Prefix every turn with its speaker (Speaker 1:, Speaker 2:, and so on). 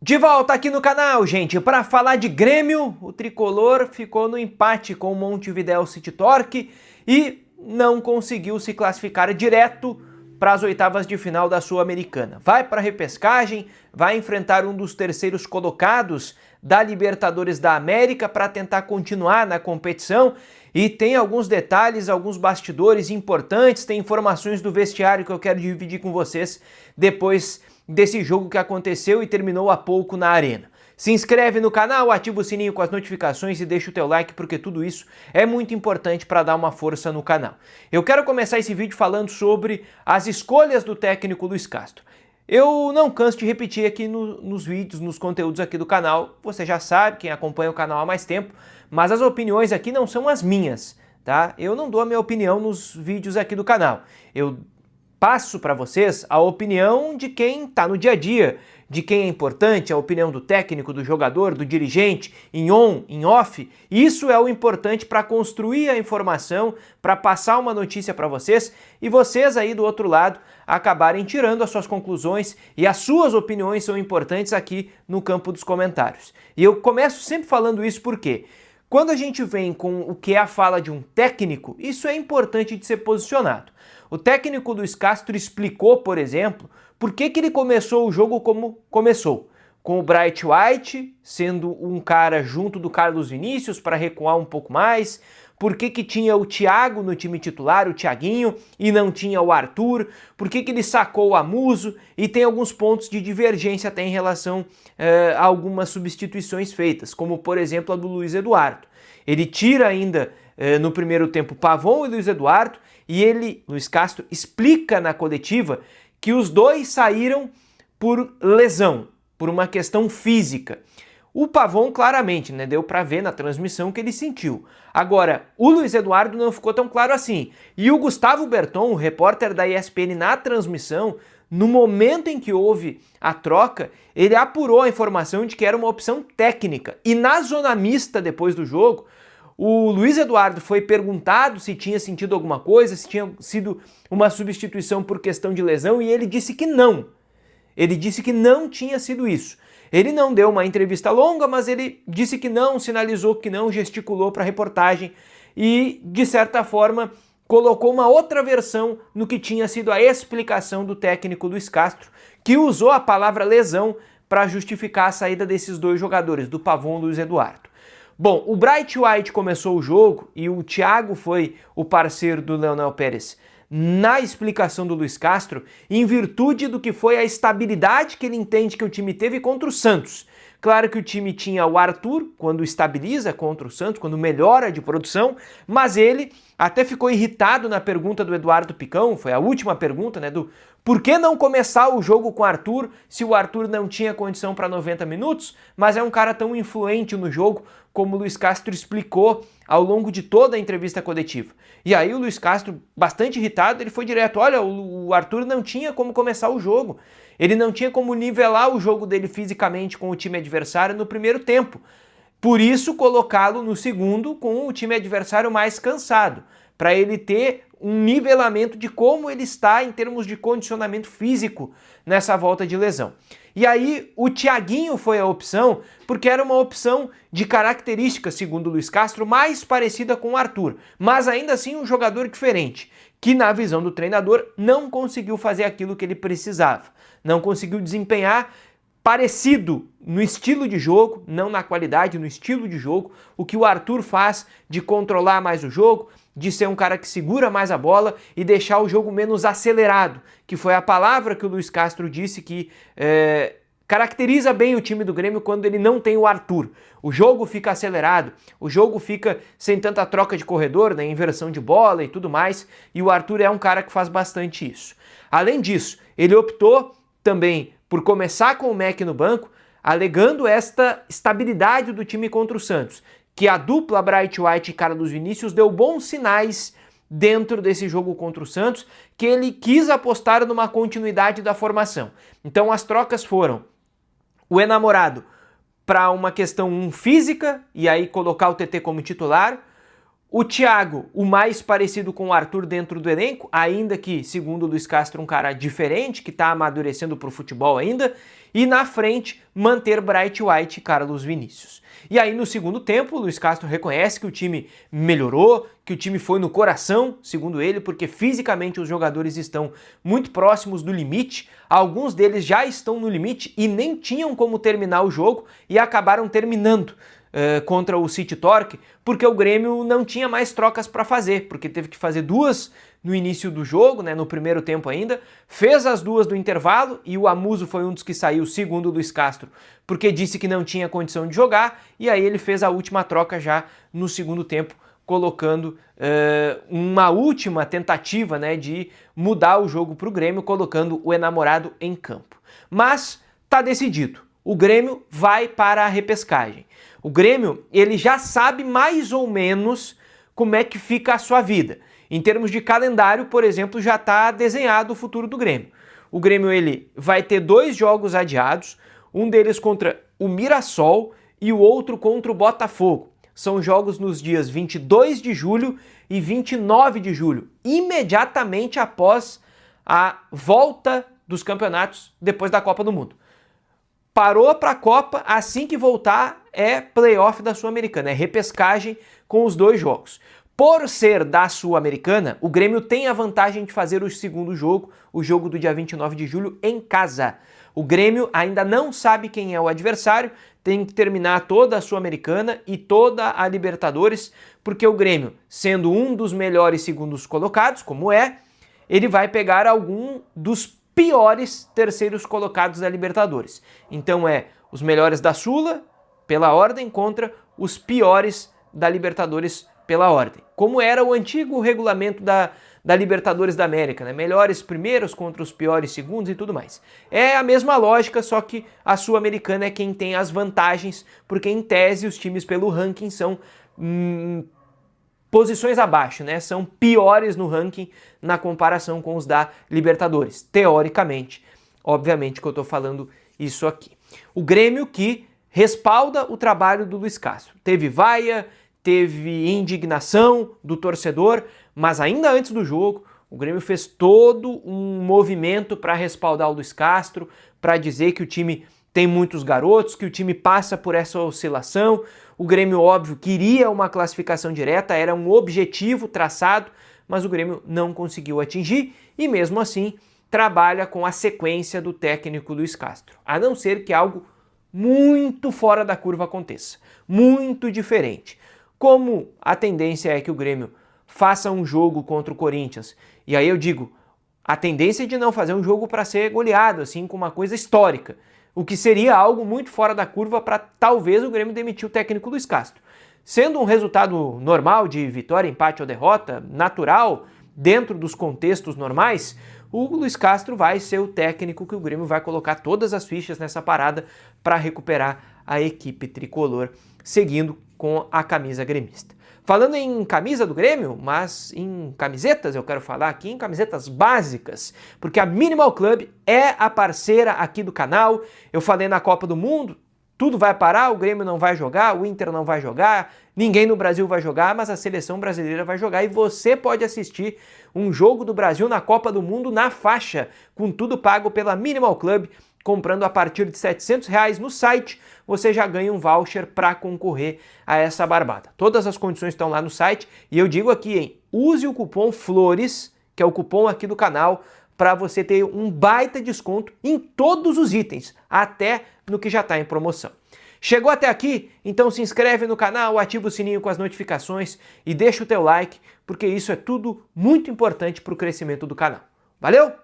Speaker 1: De volta aqui no canal, gente, para falar de Grêmio, o tricolor ficou no empate com o Montevidéu City Torque e não conseguiu se classificar direto para as oitavas de final da Sul-Americana. Vai para a repescagem, vai enfrentar um dos terceiros colocados da Libertadores da América para tentar continuar na competição. E tem alguns detalhes, alguns bastidores importantes, tem informações do vestiário que eu quero dividir com vocês depois desse jogo que aconteceu e terminou há pouco na Arena. Se inscreve no canal, ativa o sininho com as notificações e deixa o teu like, porque tudo isso é muito importante para dar uma força no canal. Eu quero começar esse vídeo falando sobre as escolhas do técnico Luis Castro. Eu não canso de repetir aqui nos vídeos, nos conteúdos aqui do canal, você já sabe, quem acompanha o canal há mais tempo, mas as opiniões aqui não são as minhas, tá? Eu não dou a minha opinião nos vídeos aqui do canal. Eu passo para vocês a opinião de quem está no dia a dia, de quem é importante, a opinião do técnico, do jogador, do dirigente, em on, em off. Isso é o importante para construir a informação, para passar uma notícia para vocês e vocês aí do outro lado acabarem tirando as suas conclusões, e as suas opiniões são importantes aqui no campo dos comentários. E eu começo sempre falando isso porque quando a gente vem com o que é a fala de um técnico, isso é importante de ser posicionado. O técnico Luis Castro explicou, por exemplo, por que ele começou o jogo como começou. Com o Bright White sendo um cara junto do Carlos Vinícius para recuar um pouco mais, por que tinha o Thiago no time titular, o Thiaguinho, e não tinha o Arthur, por que ele sacou o Amuso, e tem alguns pontos de divergência até em relação a algumas substituições feitas, como por exemplo a do Luiz Eduardo. Ele tira ainda no primeiro tempo Pavon e Luiz Eduardo, e Luis Castro, explica na coletiva que os dois saíram por lesão, por uma questão física. O Pavon claramente, né, deu para ver na transmissão que ele sentiu. Agora, o Luiz Eduardo não ficou tão claro assim. E o Gustavo Berton, o repórter da ESPN na transmissão, no momento em que houve a troca, ele apurou a informação de que era uma opção técnica. E na zona mista depois do jogo, o Luiz Eduardo foi perguntado se tinha sentido alguma coisa, se tinha sido uma substituição por questão de lesão, e ele disse que não. Ele disse que não tinha sido isso. Ele não deu uma entrevista longa, mas ele disse que não, sinalizou que não, gesticulou para a reportagem e, de certa forma, colocou uma outra versão no que tinha sido a explicação do técnico Luis Castro, que usou a palavra lesão para justificar a saída desses dois jogadores, do Pavon e do Luiz Eduardo. Bom, o Bright White começou o jogo e o Thiago foi o parceiro do Leonel Pérez na explicação do Luis Castro, em virtude do que foi a estabilidade que ele entende que o time teve contra o Santos. Claro que o time tinha o Arthur, quando estabiliza contra o Santos, quando melhora de produção, mas ele até ficou irritado na pergunta do Eduardo Picão, foi a última pergunta, né, do por que não começar o jogo com o Arthur se o Arthur não tinha condição para 90 minutos, mas é um cara tão influente no jogo, como o Luis Castro explicou ao longo de toda a entrevista coletiva. E aí o Luis Castro, bastante irritado, ele foi direto, olha, o Arthur não tinha como começar o jogo, ele não tinha como nivelar o jogo dele fisicamente com o time adversário no primeiro tempo. Por isso, colocá-lo no segundo com o time adversário mais cansado, para ele ter um nivelamento de como ele está em termos de condicionamento físico nessa volta de lesão. E aí o Thiaguinho foi a opção, porque era uma opção de características, segundo o Luis Castro, mais parecida com o Arthur, mas ainda assim um jogador diferente, que na visão do treinador não conseguiu fazer aquilo que ele precisava, não conseguiu desempenhar parecido no estilo de jogo, não na qualidade, no estilo de jogo, o que o Arthur faz de controlar mais o jogo, de ser um cara que segura mais a bola e deixar o jogo menos acelerado, que foi a palavra que o Luis Castro disse que caracteriza bem o time do Grêmio quando ele não tem o Arthur. O jogo fica acelerado, o jogo fica sem tanta troca de corredor, né, inversão de bola e tudo mais, e o Arthur é um cara que faz bastante isso. Além disso, ele optou também por começar com o Mac no banco, alegando esta estabilidade do time contra o Santos, que a dupla Bright White e Carlos Vinícius deu bons sinais dentro desse jogo contra o Santos, que ele quis apostar numa continuidade da formação. Então as trocas foram o Enamorado para uma questão física, e aí colocar o TT como titular, o Thiago, o mais parecido com o Arthur dentro do elenco, ainda que, segundo o Luis Castro, um cara diferente, que está amadurecendo para o futebol ainda, e na frente manter Bright White e Carlos Vinícius. E aí no segundo tempo, o Luiz Castro reconhece que o time melhorou, que o time foi no coração, segundo ele, porque fisicamente os jogadores estão muito próximos do limite, alguns deles já estão no limite e nem tinham como terminar o jogo e acabaram terminando contra o City Torque, porque o Grêmio não tinha mais trocas para fazer, porque teve que fazer duas no início do jogo, né, no primeiro tempo ainda, fez as duas do intervalo e o Amuso foi um dos que saiu, segundo o Luiz Castro, porque disse que não tinha condição de jogar, e aí ele fez a última troca já no segundo tempo, colocando uma última tentativa, né, de mudar o jogo para o Grêmio, colocando o enamorado em campo. Mas tá decidido, o Grêmio vai para a repescagem. O Grêmio, ele já sabe mais ou menos como é que fica a sua vida. Em termos de calendário, por exemplo, já está desenhado o futuro do Grêmio. O Grêmio ele vai ter 2 jogos adiados, um deles contra o Mirassol e o outro contra o Botafogo. São jogos nos dias 22 de julho e 29 de julho, imediatamente após a volta dos campeonatos depois da Copa do Mundo. Parou para a Copa, assim que voltar é playoff da Sul-Americana, é repescagem com os 2 jogos. Por ser da Sul-Americana, o Grêmio tem a vantagem de fazer o segundo jogo, o jogo do dia 29 de julho, em casa. O Grêmio ainda não sabe quem é o adversário, tem que terminar toda a Sul-Americana e toda a Libertadores, porque o Grêmio, sendo um dos melhores segundos colocados, como é, ele vai pegar algum dos piores terceiros colocados da Libertadores. Então é os melhores da Sula, pela ordem, contra os piores da Libertadores pela ordem. Como era o antigo regulamento da Libertadores da América, né? Melhores primeiros contra os piores segundos e tudo mais. É a mesma lógica, só que a Sul-Americana é quem tem as vantagens, porque em tese os times pelo ranking são posições abaixo, né? São piores no ranking na comparação com os da Libertadores. Teoricamente, obviamente que eu tô falando isso aqui. O Grêmio que respalda o trabalho do Luiz Castro. Teve vaia, teve indignação do torcedor, mas ainda antes do jogo, o Grêmio fez todo um movimento para respaldar o Luiz Castro, para dizer que o time tem muitos garotos, que o time passa por essa oscilação. O Grêmio, óbvio, queria uma classificação direta, era um objetivo traçado, mas o Grêmio não conseguiu atingir e mesmo assim trabalha com a sequência do técnico Luiz Castro, a não ser que algo muito fora da curva aconteça, muito diferente. Como a tendência é que o Grêmio faça um jogo contra o Corinthians, e aí eu digo, a tendência é de não fazer um jogo para ser goleado, assim, com uma coisa histórica, o que seria algo muito fora da curva para talvez o Grêmio demitir o técnico Luiz Castro. Sendo um resultado normal de vitória, empate ou derrota, natural, dentro dos contextos normais, o Luiz Castro vai ser o técnico que o Grêmio vai colocar todas as fichas nessa parada para recuperar a equipe tricolor, seguindo com a camisa gremista. Falando em camisa do Grêmio, mas em camisetas, eu quero falar aqui em camisetas básicas, porque a Minimal Club é a parceira aqui do canal. Eu falei na Copa do Mundo, tudo vai parar, o Grêmio não vai jogar, o Inter não vai jogar, ninguém no Brasil vai jogar, mas a seleção brasileira vai jogar e você pode assistir um jogo do Brasil na Copa do Mundo na faixa, com tudo pago pela Minimal Club. Comprando a partir de R$700 no site, você já ganha um voucher para concorrer a essa barbada. Todas as condições estão lá no site e eu digo aqui, hein, use o cupom FLORES, que é o cupom aqui do canal, para você ter um baita desconto em todos os itens, até no que já está em promoção. Chegou até aqui? Então se inscreve no canal, ativa o sininho com as notificações e deixa o teu like, porque isso é tudo muito importante para o crescimento do canal. Valeu?